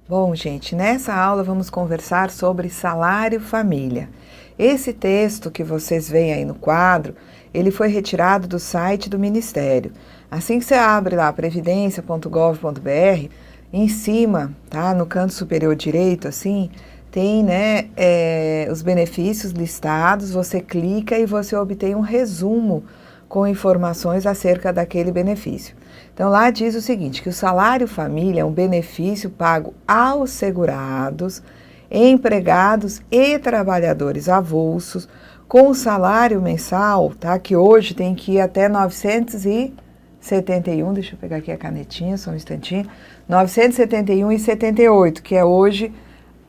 Bom, gente, nessa aula vamos conversar sobre salário família. Esse texto que vocês veem aí no quadro, ele foi retirado do site do Ministério. Assim que você abre lá previdência.gov.br, em cima, tá, no canto superior direito, assim, tem, os benefícios listados, você clica e você obtém um resumo com informações acerca daquele benefício. Então, lá diz o seguinte, que o salário família é um benefício pago aos segurados, empregados e trabalhadores avulsos, com salário mensal, tá? Que hoje tem que ir até 971, deixa eu pegar aqui a canetinha, só um instantinho, 971,78, que é hoje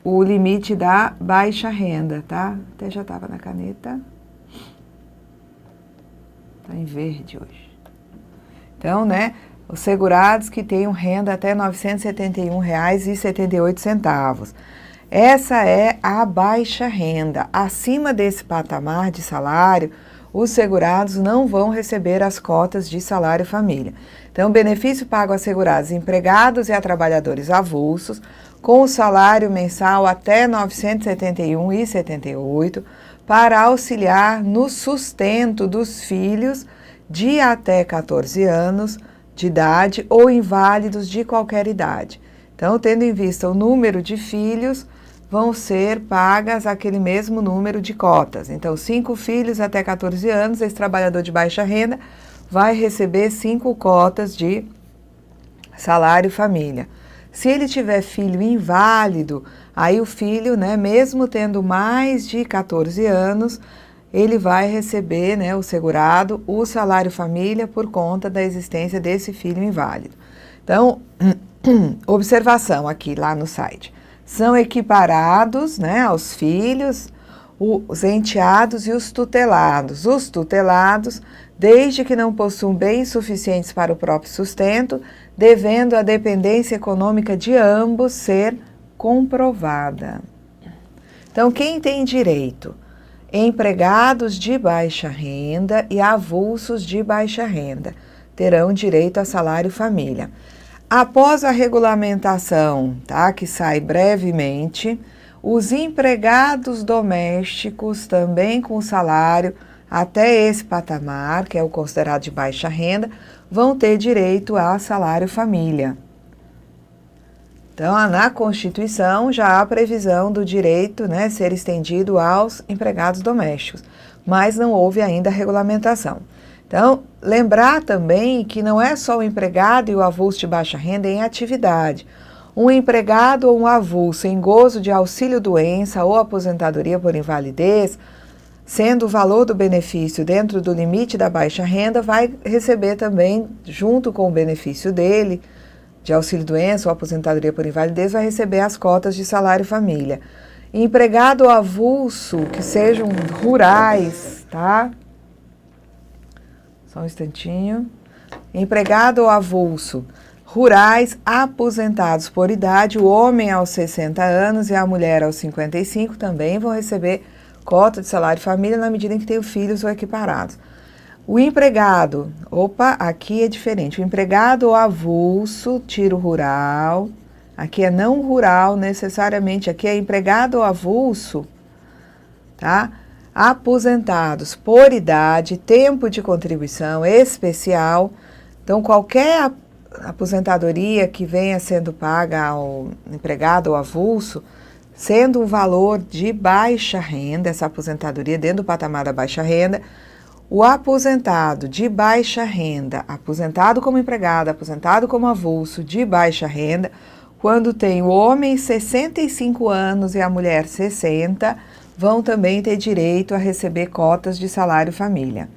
o limite da baixa renda, tá? Até já estava na caneta. Está em verde hoje. Então, os segurados que tenham renda até R$ 971,78. Essa é a baixa renda. Acima desse patamar de salário, os segurados não vão receber as cotas de salário família. Então, o benefício pago a segurados, empregados e a trabalhadores avulsos, com o salário mensal até R$ 971,78, para auxiliar no sustento dos filhos de até 14 anos de idade ou inválidos de qualquer idade. Então, tendo em vista o número de filhos, vão ser pagas aquele mesmo número de cotas. Então, 5 filhos até 14 anos, esse trabalhador de baixa renda vai receber 5 cotas de salário família. Se ele tiver filho inválido, aí o filho, mesmo tendo mais de 14 anos, ele vai receber, o segurado, o salário família por conta da existência desse filho inválido. Então, observação aqui lá no site. São equiparados, aos filhos, os enteados e os tutelados. Os tutelados, desde que não possuam bens suficientes para o próprio sustento, devendo a dependência econômica de ambos ser comprovada. Então, quem tem direito? Empregados de baixa renda e avulsos de baixa renda terão direito a salário família. Após a regulamentação, que sai brevemente, os empregados domésticos também com salário até esse patamar, que é o considerado de baixa renda, vão ter direito a salário família. Então, na Constituição já há previsão do direito ser estendido aos empregados domésticos, mas não houve ainda a regulamentação. Então, lembrar também que não é só o empregado e o avulso de baixa renda em atividade. Um empregado ou um avulso em gozo de auxílio-doença ou aposentadoria por invalidez, sendo o valor do benefício dentro do limite da baixa renda, vai receber também, junto com o benefício dele, de auxílio-doença ou aposentadoria por invalidez, vai receber as cotas de salário família. Empregado ou avulso, que sejam rurais, tá? Só um instantinho. Empregado ou avulso, rurais, aposentados por idade, o homem aos 60 anos e a mulher aos 55 também vão receber cota de salário família na medida em que tenham filhos ou equiparados. O empregado, aqui é diferente, o empregado ou avulso, tiro rural, aqui é não rural necessariamente, aqui é empregado ou avulso, tá? Aposentados por idade, tempo de contribuição especial, então qualquer aposentadoria que venha sendo paga ao empregado ou avulso, sendo um valor de baixa renda, essa aposentadoria dentro do patamar da baixa renda, o aposentado de baixa renda, aposentado como empregado, aposentado como avulso de baixa renda, quando tem o homem 65 anos e a mulher 60, vão também ter direito a receber cotas de salário família.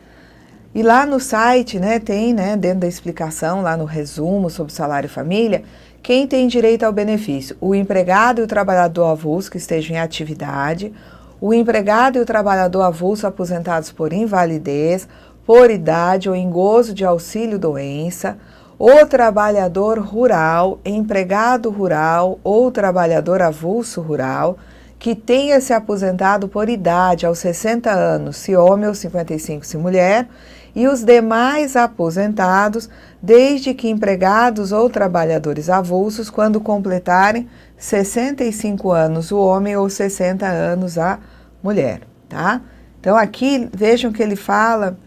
E lá no site, tem, dentro da explicação, lá no resumo sobre salário família, quem tem direito ao benefício? O empregado e o trabalhador avulso que estejam em atividade, o empregado e o trabalhador avulso aposentados por invalidez, por idade ou em gozo de auxílio-doença, o trabalhador rural, empregado rural ou trabalhador avulso rural, que tenha se aposentado por idade aos 60 anos, se homem, ou 55 se mulher, e os demais aposentados, desde que empregados ou trabalhadores avulsos, quando completarem 65 anos o homem ou 60 anos a mulher, tá? Então aqui vejam que ele fala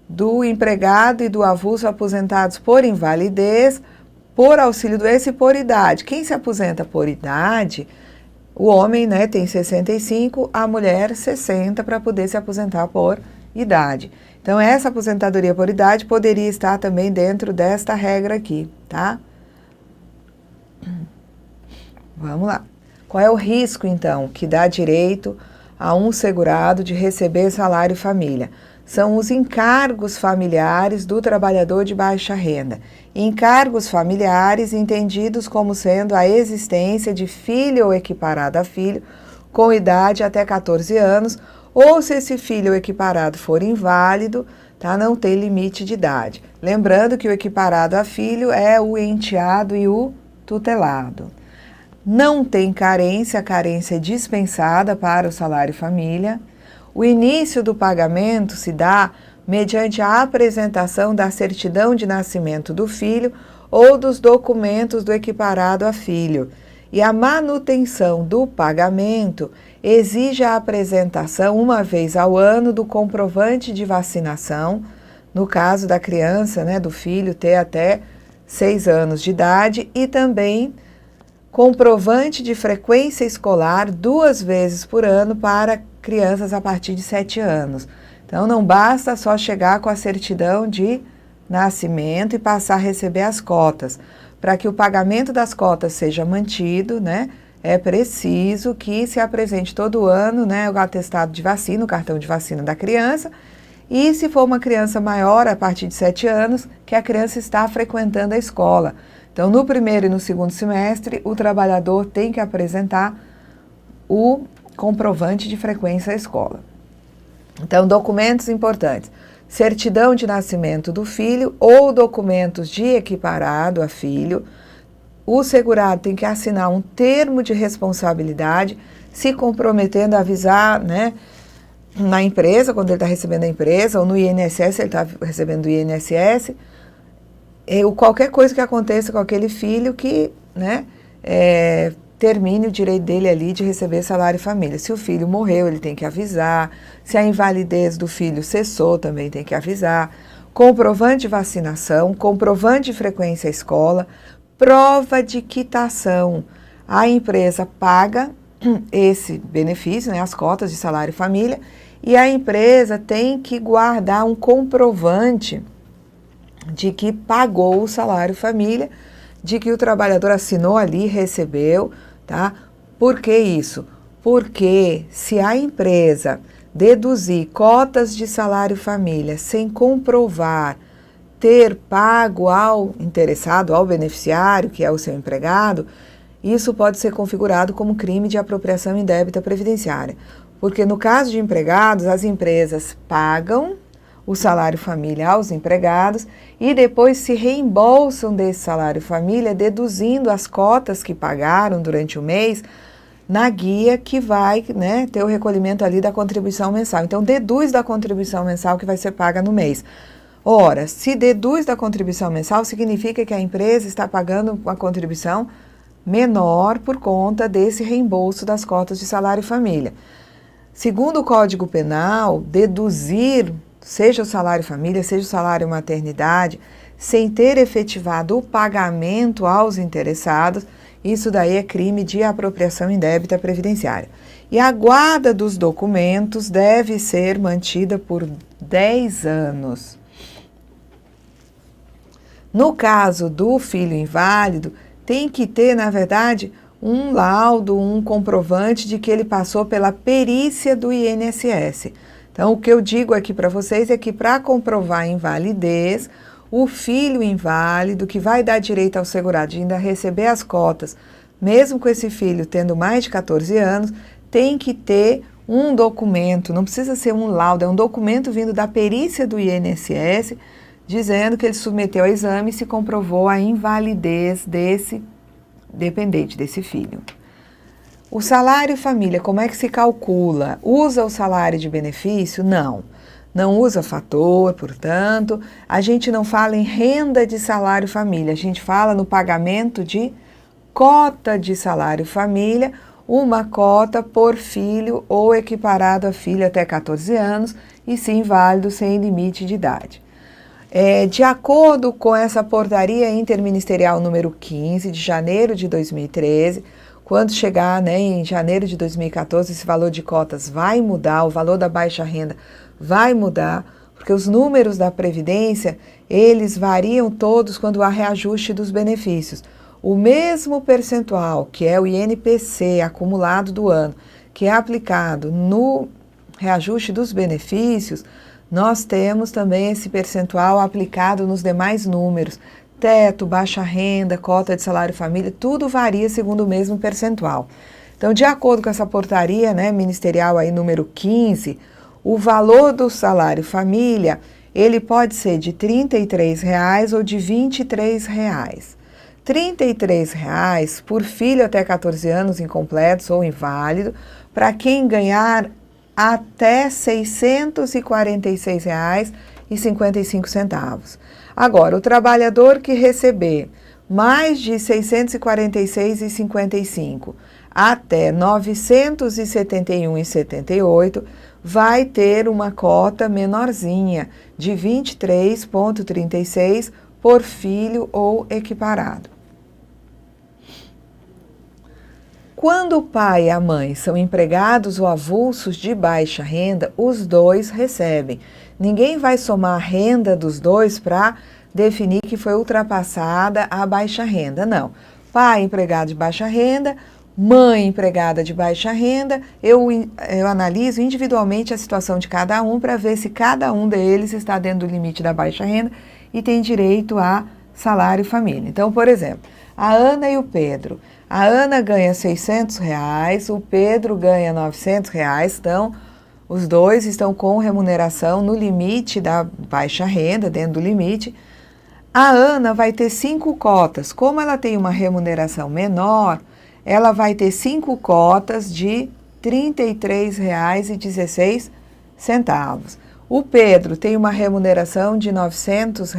do empregado e do avulso aposentados por invalidez, por auxílio-doença e por idade. Quem se aposenta por idade, o homem, né, tem 65, a mulher 60 para poder se aposentar por idade. Então essa aposentadoria por idade poderia estar também dentro desta regra aqui, tá? Vamos lá. Qual é o risco, então, que dá direito a um segurado de receber salário família? São os encargos familiares do trabalhador de baixa renda. Encargos familiares entendidos como sendo a existência de filho ou equiparado a filho com idade até 14 anos, ou se esse filho ou equiparado for inválido, tá, não tem limite de idade. Lembrando que o equiparado a filho é o enteado e o tutelado. Não tem carência, a carência é dispensada para o salário família. O início do pagamento se dá mediante a apresentação da certidão de nascimento do filho ou dos documentos do equiparado a filho. E a manutenção do pagamento exige a apresentação, uma vez ao ano, do comprovante de vacinação, no caso da criança, né, do filho ter até 6 anos de idade, e também comprovante de frequência escolar 2 vezes por ano para crianças a partir de 7 anos. Então, não basta só chegar com a certidão de nascimento e passar a receber as cotas. Para que o pagamento das cotas seja mantido, né, é preciso que se apresente todo ano, né, o atestado de vacina, o cartão de vacina da criança, e se for uma criança maior, a partir de 7 anos, que a criança está frequentando a escola. Então, no primeiro e no segundo semestre, o trabalhador tem que apresentar o comprovante de frequência à escola. Então, documentos importantes: certidão de nascimento do filho ou documentos de equiparado a filho. O segurado tem que assinar um termo de responsabilidade, se comprometendo a avisar, né, na empresa, quando ele está recebendo a empresa, ou no INSS, ele está recebendo o INSS, qualquer coisa que aconteça com aquele filho que, né, termine o direito dele ali de receber salário família. Se o filho morreu, ele tem que avisar. Se a invalidez do filho cessou, também tem que avisar. Comprovante de vacinação, comprovante de frequência à escola, prova de quitação. A empresa paga esse benefício, né, as cotas de salário família, e a empresa tem que guardar um comprovante de que pagou o salário família, de que o trabalhador assinou ali, recebeu, tá? Por que isso? Porque se a empresa deduzir cotas de salário família sem comprovar ter pago ao interessado, ao beneficiário, que é o seu empregado, isso pode ser configurado como crime de apropriação indébita previdenciária. Porque no caso de empregados, as empresas pagam o salário família aos empregados e depois se reembolsam desse salário família, deduzindo as cotas que pagaram durante o mês na guia que vai, né, ter o recolhimento ali da contribuição mensal. Então, deduz da contribuição mensal que vai ser paga no mês. Ora, se deduz da contribuição mensal, significa que a empresa está pagando uma contribuição menor por conta desse reembolso das cotas de salário família. Segundo o Código Penal, deduzir, seja o salário família, seja o salário maternidade, sem ter efetivado o pagamento aos interessados, isso daí é crime de apropriação indébita previdenciária. E a guarda dos documentos deve ser mantida por 10 anos. No caso do filho inválido, tem que ter, na verdade, um laudo, um comprovante de que ele passou pela perícia do INSS. Então, o que eu digo aqui para vocês é que para comprovar a invalidez, o filho inválido, que vai dar direito ao segurado de ainda receber as cotas, mesmo com esse filho tendo mais de 14 anos, tem que ter um documento, não precisa ser um laudo, é um documento vindo da perícia do INSS, dizendo que ele submeteu ao exame e se comprovou a invalidez desse dependente, desse filho. O salário família, como é que se calcula? Usa o salário de benefício? Não. Não usa fator, portanto, a gente não fala em renda de salário família, a gente fala no pagamento de cota de salário família, uma cota por filho ou equiparado a filho até 14 anos e sim válido sem limite de idade. De acordo com essa portaria interministerial número 15 de janeiro de 2013, quando chegar, né, em janeiro de 2014, esse valor de cotas vai mudar, o valor da baixa renda vai mudar, porque os números da Previdência, eles variam todos quando há reajuste dos benefícios. O mesmo percentual, que é o INPC acumulado do ano, que é aplicado no reajuste dos benefícios, nós temos também esse percentual aplicado nos demais números. Teto, baixa renda, cota de salário família, tudo varia segundo o mesmo percentual. Então, de acordo com essa portaria, né, ministerial aí, número 15, o valor do salário família, ele pode ser de R$ 33,00 ou de R$ 23,00. R$ 33,00 por filho até 14 anos incompletos ou inválido, para quem ganhar até R$ 646,55. Agora, o trabalhador que receber mais de R$ 646,55 até R$ 971,78 vai ter uma cota menorzinha de R$ 23,36 por filho ou equiparado. Quando o pai e a mãe são empregados ou avulsos de baixa renda, os dois recebem. Ninguém vai somar a renda dos dois para definir que foi ultrapassada a baixa renda, não. Pai empregado de baixa renda, mãe empregada de baixa renda, eu analiso individualmente a situação de cada um para ver se cada um deles está dentro do limite da baixa renda e tem direito a salário família. Então, por exemplo, a Ana e o Pedro. A Ana ganha R$ 600, o Pedro ganha R$ 900, então os dois estão com remuneração no limite da baixa renda, dentro do limite. A Ana vai ter 5 cotas. Como ela tem uma remuneração menor, ela vai ter 5 cotas de R$ 33,16. O Pedro tem uma remuneração de R$ 900,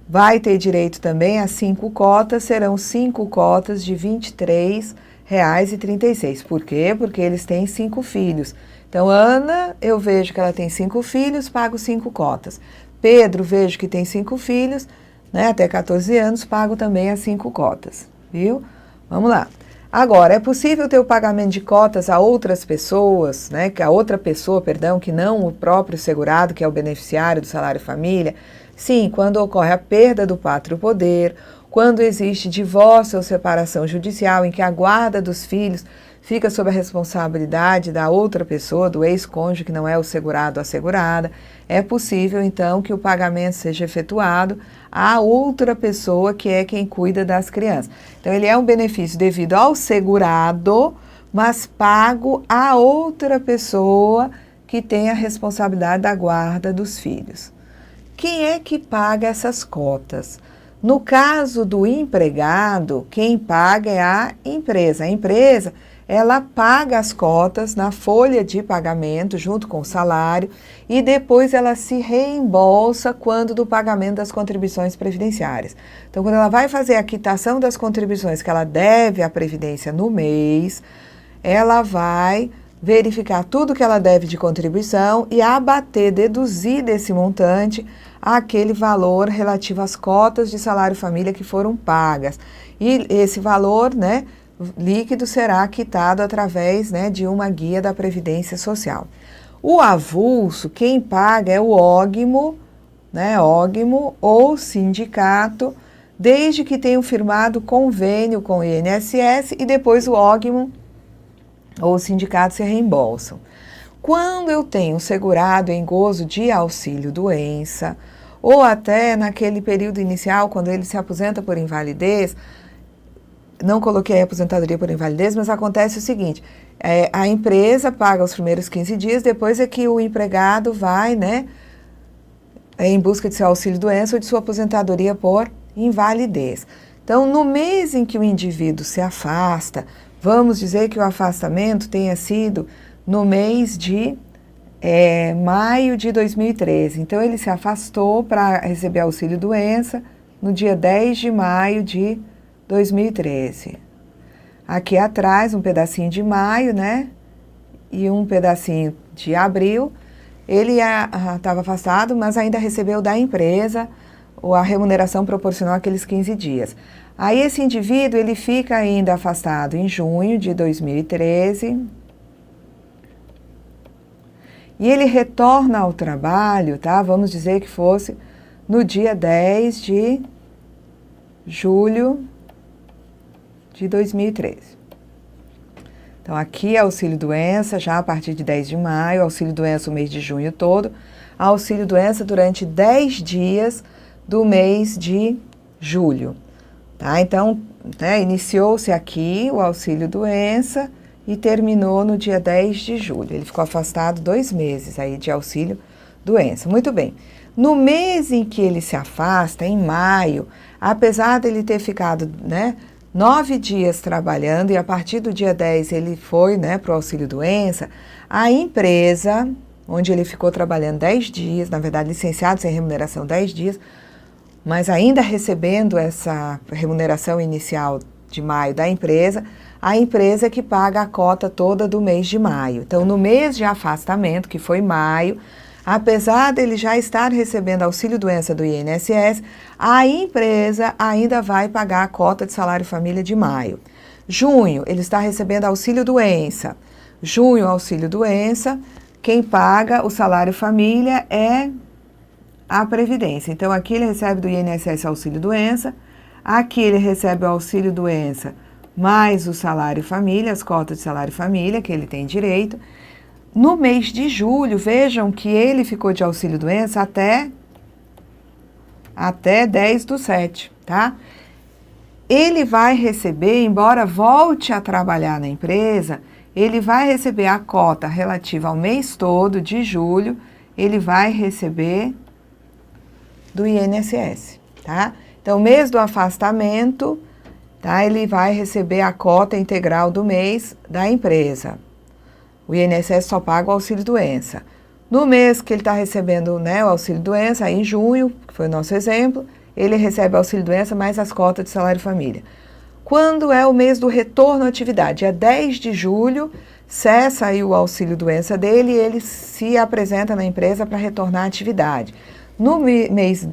vai ter direito também a 5 cotas, serão 5 cotas de R$ 23,36. Por quê? Porque eles têm 5 filhos. Então, Ana, eu vejo que ela tem 5 filhos, pago 5 cotas. Pedro, vejo que tem 5 filhos, né, até 14 anos, pago também as 5 cotas, viu? Vamos lá. Agora, é possível ter o pagamento de cotas a outras pessoas, né, que a outra pessoa, perdão, que não o próprio segurado, que é o beneficiário do salário família? Sim, quando ocorre a perda do pátrio poder, quando existe divórcio ou separação judicial em que a guarda dos filhos fica sob a responsabilidade da outra pessoa, do ex-cônjuge, que não é o segurado ou a segurada, é possível, então, que o pagamento seja efetuado a outra pessoa, que é quem cuida das crianças. Então, ele é um benefício devido ao segurado, mas pago a outra pessoa que tem a responsabilidade da guarda dos filhos. Quem é que paga essas cotas? No caso do empregado, quem paga é a empresa. A empresa, ela paga as cotas na folha de pagamento junto com o salário e depois ela se reembolsa quando do pagamento das contribuições previdenciárias. Então, quando ela vai fazer a quitação das contribuições que ela deve à Previdência no mês, ela vai verificar tudo que ela deve de contribuição e abater, deduzir desse montante aquele valor relativo às cotas de salário família que foram pagas. E esse valor, né, líquido será quitado através, né, de uma guia da Previdência Social. O avulso, quem paga é o ógmo, né, ógmo ou sindicato, desde que tenham firmado convênio com o INSS e depois o ógmo ou o sindicato se reembolsam. Quando eu tenho segurado em gozo de auxílio-doença, ou até naquele período inicial, quando ele se aposenta por invalidez, não coloquei a aposentadoria por invalidez, mas acontece o seguinte, a empresa paga os primeiros 15 dias, depois é que o empregado vai, né, em busca de seu auxílio-doença ou de sua aposentadoria por invalidez. Então, no mês em que o indivíduo se afasta Vamos dizer que o afastamento tenha sido no mês de maio de 2013. Então, ele se afastou para receber auxílio-doença no dia 10 de maio de 2013. Aqui atrás, um pedacinho de maio, né? E um pedacinho de abril. Ele estava afastado, mas ainda recebeu da empresa a remuneração proporcional àqueles 15 dias. Aí, esse indivíduo, ele fica ainda afastado em junho de 2013. E ele retorna ao trabalho, tá? Vamos dizer que fosse no dia 10 de julho de 2013. Então, aqui é auxílio-doença, já a partir de 10 de maio, auxílio-doença o mês de junho todo, auxílio-doença durante 10 dias do mês de julho. Tá? Então, né, iniciou-se aqui o auxílio-doença e terminou no dia 10 de julho. Ele ficou afastado 2 meses aí de auxílio-doença. Muito bem. No mês em que ele se afasta, em maio, apesar dele ter ficado, né, 9 dias trabalhando e a partir do dia 10 ele foi, né, para o auxílio-doença, a empresa, onde ele ficou trabalhando 10 dias, na verdade licenciado sem remuneração 10 dias, mas ainda recebendo essa remuneração inicial de maio da empresa, a empresa que paga a cota toda do mês de maio. Então, no mês de afastamento, que foi maio, apesar dele já estar recebendo auxílio-doença do INSS, a empresa ainda vai pagar a cota de salário-família de maio. Junho, ele está recebendo auxílio-doença. Junho, auxílio-doença, quem paga o salário-família é a Previdência. Então, aqui ele recebe do INSS auxílio-doença, aqui ele recebe o auxílio-doença mais o salário-família, as cotas de salário-família que ele tem direito. No mês de julho, vejam que ele ficou de auxílio-doença até 10/7, tá? Ele vai receber, embora volte a trabalhar na empresa, ele vai receber a cota relativa ao mês todo de julho, ele vai receber do INSS, tá? Então, mês do afastamento, tá? Ele vai receber a cota integral do mês da empresa. O INSS só paga o auxílio-doença. No mês que ele está recebendo, né, o auxílio-doença, aí em junho, que foi o nosso exemplo, ele recebe o auxílio-doença mais as cotas de salário-família. Quando é o mês do retorno à atividade? É 10 de julho, cessa aí o auxílio-doença dele e ele se apresenta na empresa para retornar à atividade. No mês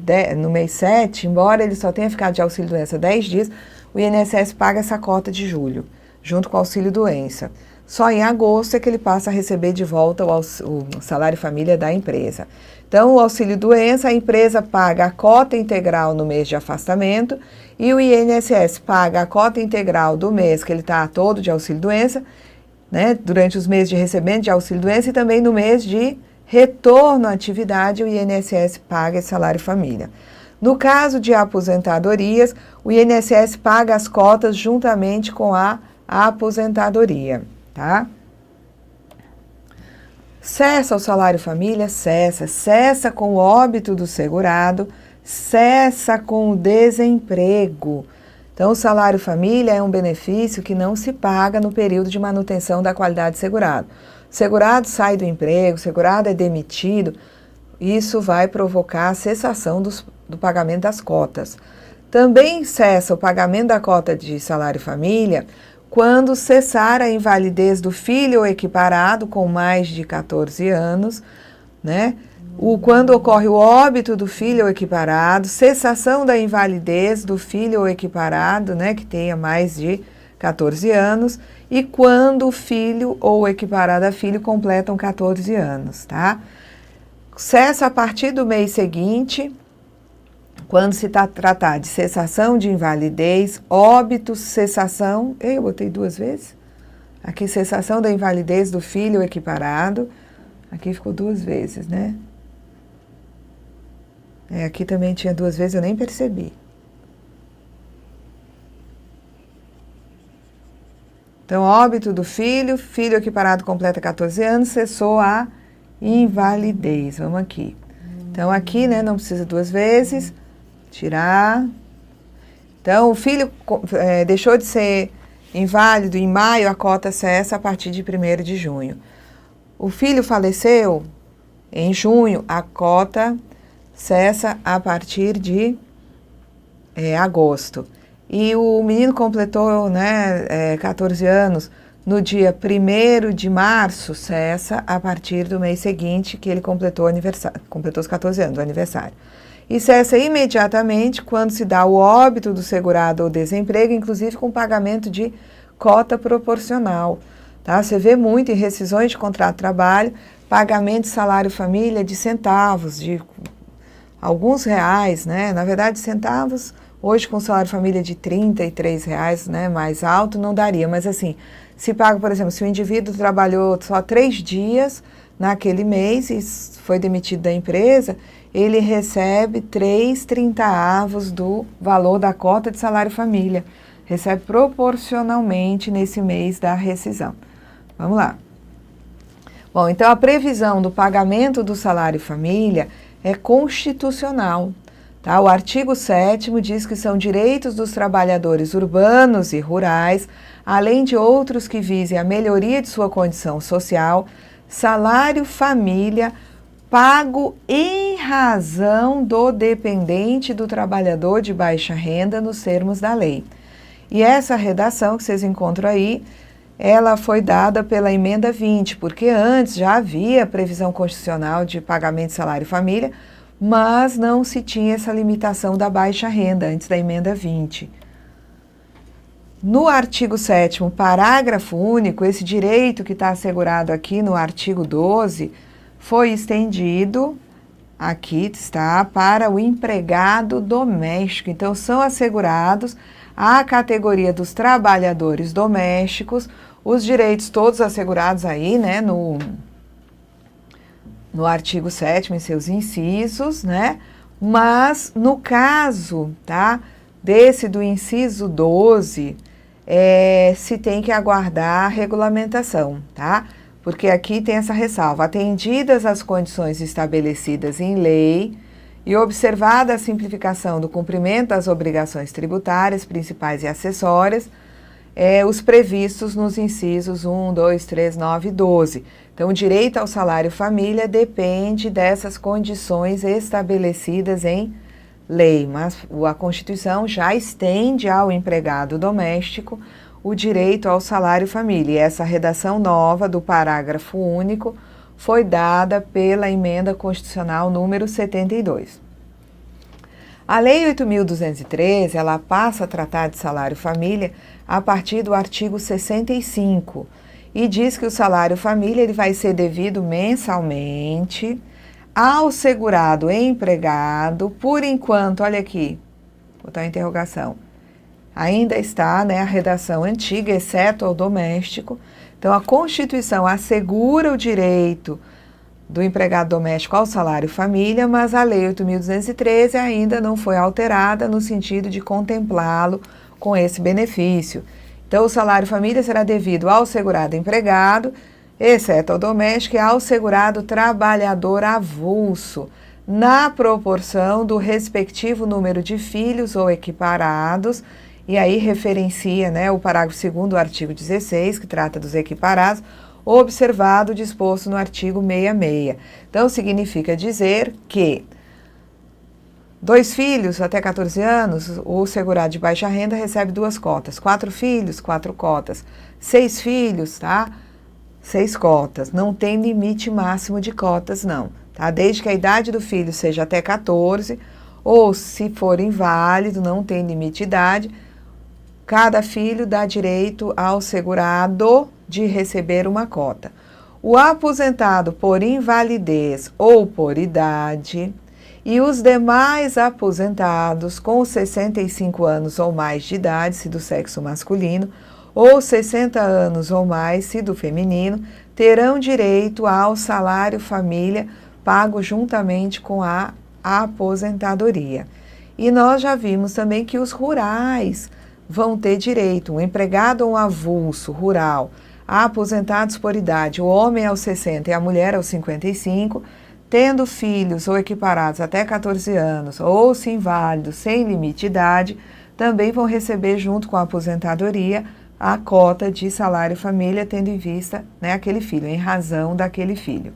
7, embora ele só tenha ficado de auxílio-doença 10 dias, o INSS paga essa cota de julho, junto com o auxílio-doença. Só em agosto é que ele passa a receber de volta o salário-família da empresa. Então, o auxílio-doença, a empresa paga a cota integral no mês de afastamento e o INSS paga a cota integral do mês que ele está todo de auxílio-doença, né, durante os meses de recebimento de auxílio-doença e também no mês de retorno à atividade, o INSS paga esse salário-família. No caso de aposentadorias, o INSS paga as cotas juntamente com a aposentadoria, tá? Cessa o salário-família? Cessa. Cessa com o óbito do segurado, cessa com o desemprego. Então, o salário-família é um benefício que não se paga no período de manutenção da qualidade de segurado. O segurado sai do emprego, o segurado é demitido, isso vai provocar a cessação do pagamento das cotas. Também cessa o pagamento da cota de salário-família quando cessar a invalidez do filho ou equiparado com mais de 14 anos, né? Quando ocorre o óbito do filho ou equiparado, cessação da invalidez do filho ou equiparado, né, que tenha mais de 14 anos, e quando o filho ou equiparado a filho completam 14 anos, tá? Cessa a partir do mês seguinte, quando se tratar de cessação de invalidez, óbito, cessação, eu botei 2 vezes, aqui cessação da invalidez do filho ou equiparado, aqui ficou 2 vezes, né? Aqui também tinha 2 vezes, eu nem percebi. Então, óbito do filho, filho equiparado completa 14 anos, cessou a invalidez. Vamos aqui. Então, aqui, né, não precisa 2 vezes, tirar. Então, o filho deixou de ser inválido em maio, a cota cessa a partir de 1º de junho. O filho faleceu em junho, a cota cessa a partir de agosto. E o menino completou, né, 14 anos no dia 1º de março, cessa a partir do mês seguinte que ele completou os 14 anos, o aniversário. E cessa imediatamente quando se dá o óbito do segurado ou desemprego, inclusive com pagamento de cota proporcional. Tá? Você vê muito em rescisões de contrato de trabalho, pagamento de salário-família de centavos, de alguns reais, né? Na verdade, centavos, hoje com salário-família de R$33, né, mais alto, não daria. Mas assim, se paga, por exemplo, se o indivíduo trabalhou só 3 dias naquele mês e foi demitido da empresa, ele recebe 3/30 do valor da cota de salário-família. Recebe proporcionalmente nesse mês da rescisão. Vamos lá. Bom, então a previsão do pagamento do salário-família é constitucional. Tá? O artigo 7º diz que são direitos dos trabalhadores urbanos e rurais, além de outros que visem a melhoria de sua condição social, salário-família pago em razão do dependente do trabalhador de baixa renda nos termos da lei. E essa redação que vocês encontram aí, ela foi dada pela emenda 20, porque antes já havia previsão constitucional de pagamento de salário-família, mas não se tinha essa limitação da baixa renda antes da emenda 20. No artigo 7º, parágrafo único, esse direito que está assegurado aqui no artigo 12, foi estendido, aqui está, para o empregado doméstico. Então, são assegurados à categoria dos trabalhadores domésticos, os direitos todos assegurados aí, né, no artigo 7º, em seus incisos, né, mas no caso, tá, desse do inciso 12, se tem que aguardar a regulamentação, tá? Porque aqui tem essa ressalva: atendidas as condições estabelecidas em lei e observada a simplificação do cumprimento das obrigações tributárias, principais e acessórias, os previstos nos incisos 1, 2, 3, 9 e 12. Então, o direito ao salário-família depende dessas condições estabelecidas em lei, mas a Constituição já estende ao empregado doméstico o direito ao salário-família. E essa redação nova do parágrafo único foi dada pela emenda constitucional número 72. A Lei 8.213, ela passa a tratar de salário-família a partir do artigo 65 e diz que o salário-família ele vai ser devido mensalmente ao segurado empregado, por enquanto, olha aqui, vou botar uma interrogação, ainda está, né, a redação antiga, exceto ao doméstico. Então, a Constituição assegura o direito do empregado doméstico ao salário-família, mas a Lei 8.213 ainda não foi alterada no sentido de contemplá-lo com esse benefício. Então, o salário-família será devido ao segurado empregado, exceto ao doméstico, e ao segurado trabalhador avulso, na proporção do respectivo número de filhos ou equiparados, e aí referencia, né, o parágrafo 2º do artigo 16, que trata dos equiparados, observado o disposto no artigo 66. Então, significa dizer que 2 filhos até 14 anos, o segurado de baixa renda recebe 2 cotas. 4 filhos, 4 cotas. 6 filhos, tá? 6 cotas. Não tem limite máximo de cotas, não. Tá? Desde que a idade do filho seja até 14, ou se for inválido, não tem limite de idade, cada filho dá direito ao segurado de receber uma cota. O aposentado por invalidez ou por idade e os demais aposentados com 65 anos ou mais de idade, se do sexo masculino, ou 60 anos ou mais, se do feminino, terão direito ao salário-família pago juntamente com a aposentadoria. E nós já vimos também que os rurais vão ter direito, um empregado ou um avulso rural, aposentados por idade, o homem aos 60 e a mulher aos 55, tendo filhos ou equiparados até 14 anos, ou se inválidos sem limite de idade, também vão receber junto com a aposentadoria a cota de salário família, tendo em vista, né, aquele filho, em razão daquele filho.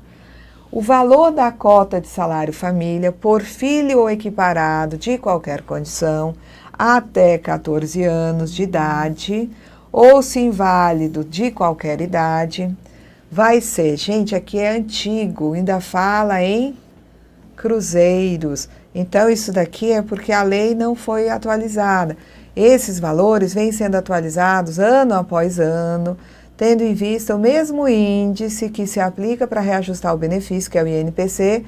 O valor da cota de salário família por filho ou equiparado de qualquer condição até 14 anos de idade, ou se inválido de qualquer idade, vai ser, gente, aqui é antigo, ainda fala em cruzeiros. Então, isso daqui é porque a lei não foi atualizada. Esses valores vêm sendo atualizados ano após ano, tendo em vista o mesmo índice que se aplica para reajustar o benefício, que é o INPC,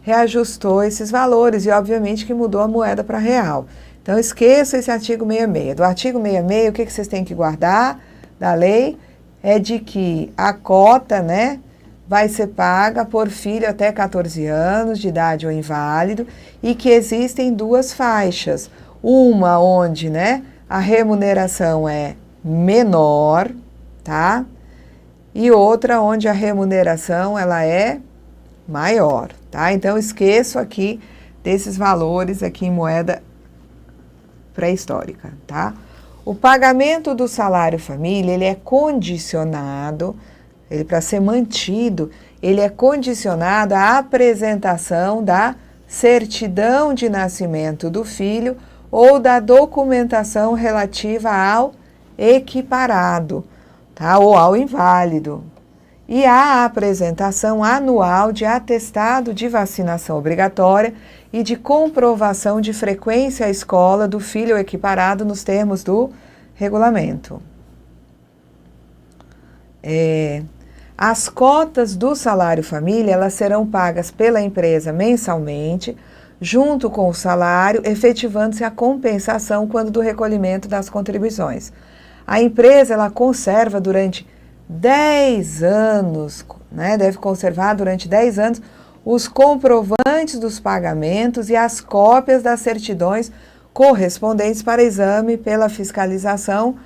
reajustou esses valores e, obviamente, que mudou a moeda para real. Então, esqueça esse artigo 66. Do artigo 66, o que vocês têm que guardar da lei é de que a cota, né, vai ser paga por filho até 14 anos de idade ou inválido e que existem duas faixas. Uma onde, né, a remuneração é menor, tá? E outra onde a remuneração ela é maior, tá? Então, esqueço aqui desses valores aqui em moeda pré-histórica, tá? O pagamento do salário família, ele é condicionado, ele para ser mantido, ele é condicionado à apresentação da certidão de nascimento do filho ou da documentação relativa ao equiparado, tá? Ou ao inválido. E a apresentação anual de atestado de vacinação obrigatória e de comprovação de frequência à escola do filho equiparado nos termos do regulamento. As cotas do salário família, elas serão pagas pela empresa mensalmente, junto com o salário, efetivando-se a compensação quando do recolhimento das contribuições. A empresa, ela conserva durante 10 anos, né, deve conservar durante 10 anos os comprovantes dos pagamentos e as cópias das certidões correspondentes para exame pela fiscalização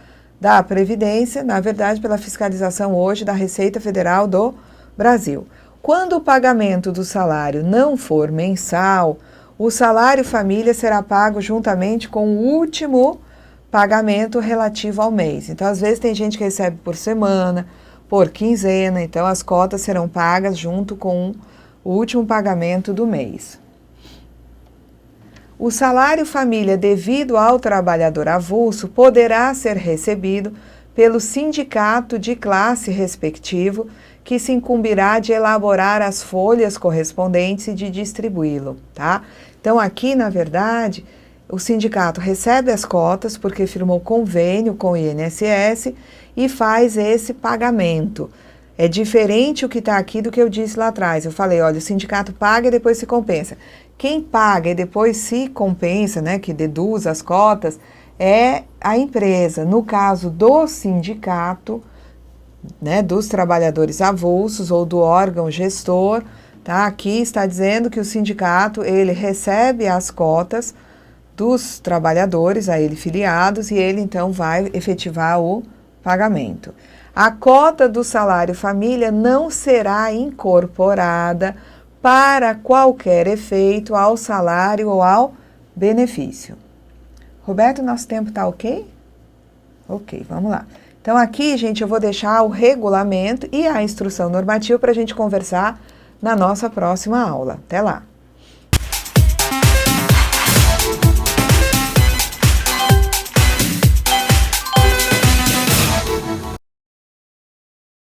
da Previdência, na verdade, pela fiscalização hoje da Receita Federal do Brasil. Quando o pagamento do salário não for mensal, o salário família será pago juntamente com o último pagamento relativo ao mês. Então, às vezes, tem gente que recebe por semana, por quinzena, então as cotas serão pagas junto com o último pagamento do mês. O salário família devido ao trabalhador avulso poderá ser recebido pelo sindicato de classe respectivo, que se incumbirá de elaborar as folhas correspondentes e de distribuí-lo, tá? Então, aqui, na verdade, o sindicato recebe as cotas porque firmou convênio com o INSS e faz esse pagamento. É diferente o que está aqui do que eu disse lá atrás. Eu falei, olha, o sindicato paga e depois se compensa. Quem paga e depois se compensa, né, que deduz as cotas, é a empresa. No caso do sindicato, né, dos trabalhadores avulsos ou do órgão gestor, tá? Aqui está dizendo que o sindicato, ele recebe as cotas dos trabalhadores a ele filiados e ele então vai efetivar o pagamento. A cota do salário família não será incorporada para qualquer efeito ao salário ou ao benefício. Roberto, nosso tempo está ok? Ok, vamos lá. Então aqui, gente, eu vou deixar o regulamento e a instrução normativa para a gente conversar na nossa próxima aula. Até lá!